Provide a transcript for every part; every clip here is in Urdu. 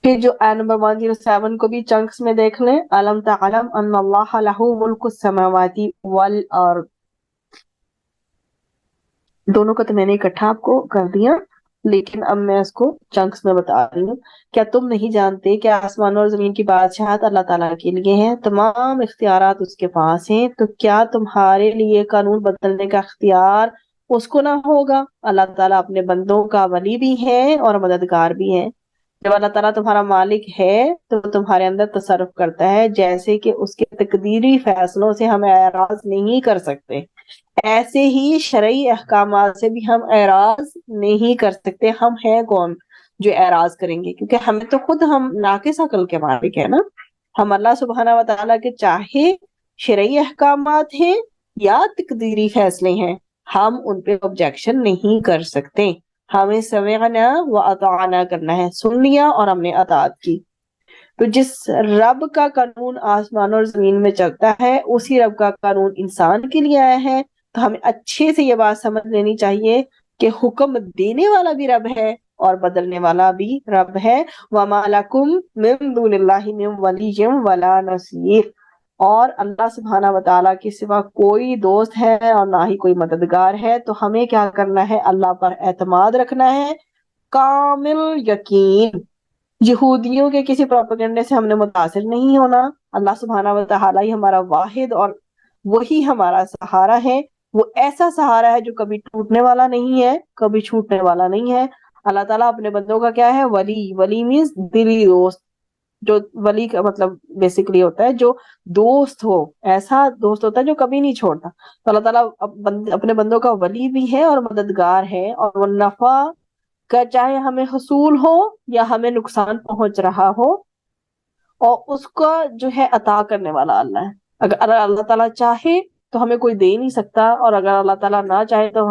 پھر جو آیت نمبر 107 کو بھی چنکس میں دیکھ لیں، الم تعلم ان اللہ لہ ملک السماوات والارض، دونوں کا تو میں نے اکٹھا آپ کو کر دیا، لیکن اب میں اس کو چنکس میں بتا رہی ہوں۔ کیا تم نہیں جانتے کہ آسمان اور زمین کی بادشاہت اللہ تعالیٰ کے لیے ہے، تمام اختیارات اس کے پاس ہیں، تو کیا تمہارے لیے قانون بدلنے کا اختیار اس کو نہ ہوگا؟ اللہ تعالیٰ اپنے بندوں کا ولی بھی ہے اور مددگار بھی ہے۔ جب اللہ تعالیٰ تمہارا مالک ہے تو تمہارے اندر تصرف کرتا ہے، جیسے کہ اس کے تقدیری فیصلوں سے ہم اعراض نہیں کر سکتے، ایسے ہی شرعی احکامات سے بھی ہم اعراض نہیں کر سکتے۔ ہم ہیں کون جو اعراض کریں گے؟ کیونکہ ہمیں تو خود ہم ناقص عقل کے مالک ہیں نا۔ ہم اللہ سبحانہ و تعالیٰ کے چاہے شرعی احکامات ہیں یا تقدیری فیصلے ہیں، ہم ان پہ آبجیکشن نہیں کر سکتے۔ ہمیں سمعنا و اطعنا کرنا ہے، سن لیا اور ہم نے اطاعت کی۔ تو جس رب کا قانون آسمان اور زمین میں چلتا ہے، اسی رب کا قانون انسان کے لیے آیا ہے۔ تو ہمیں اچھے سے یہ بات سمجھ لینی چاہیے کہ حکم دینے والا بھی رب ہے اور بدلنے والا بھی رب ہے۔ وَمَا لَكُم مِّن دُونِ اللَّهِ مِن وَلِيٍّ وَلَا نَصِيرٍ، اور اللہ سبحانہ و تعالیٰ کے سوا کوئی دوست ہے اور نہ ہی کوئی مددگار ہے۔ تو ہمیں کیا کرنا ہے؟ اللہ پر اعتماد رکھنا ہے، کامل یقین۔ یہودیوں کے کسی پروپیگنڈے سے ہم نے متاثر نہیں ہونا۔ اللہ سبحانہ و تعالیٰ ہی ہمارا واحد اور وہی ہمارا سہارا ہے۔ وہ ایسا سہارا ہے جو کبھی ٹوٹنے والا نہیں ہے، کبھی چھوٹنے والا نہیں ہے۔ اللہ تعالیٰ اپنے بندوں کا کیا ہے؟ ولی۔ ولی مینس دلی دوست۔ جو ولی کا مطلب بیسیکلی ہوتا ہے جو دوست ہو، ایسا دوست ہوتا ہے جو کبھی نہیں چھوڑتا۔ تو اللہ تعالیٰ اپنے بندوں کا ولی بھی ہے اور مددگار ہے، اور وہ نفع کا چاہے ہمیں حصول ہو یا ہمیں نقصان پہنچ رہا ہو، اور اس کا جو ہے عطا کرنے والا اللہ ہے۔ اگر اللہ تعالیٰ چاہے تو ہمیں کوئی دے نہیں سکتا، اور اگر اللہ تعالیٰ نہ چاہے تو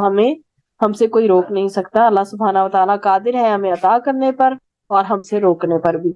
ہم سے کوئی روک نہیں سکتا۔ اللہ سبحانہ و تعالیٰ قادر ہے ہمیں عطا کرنے پر اور ہم سے روکنے پر بھی۔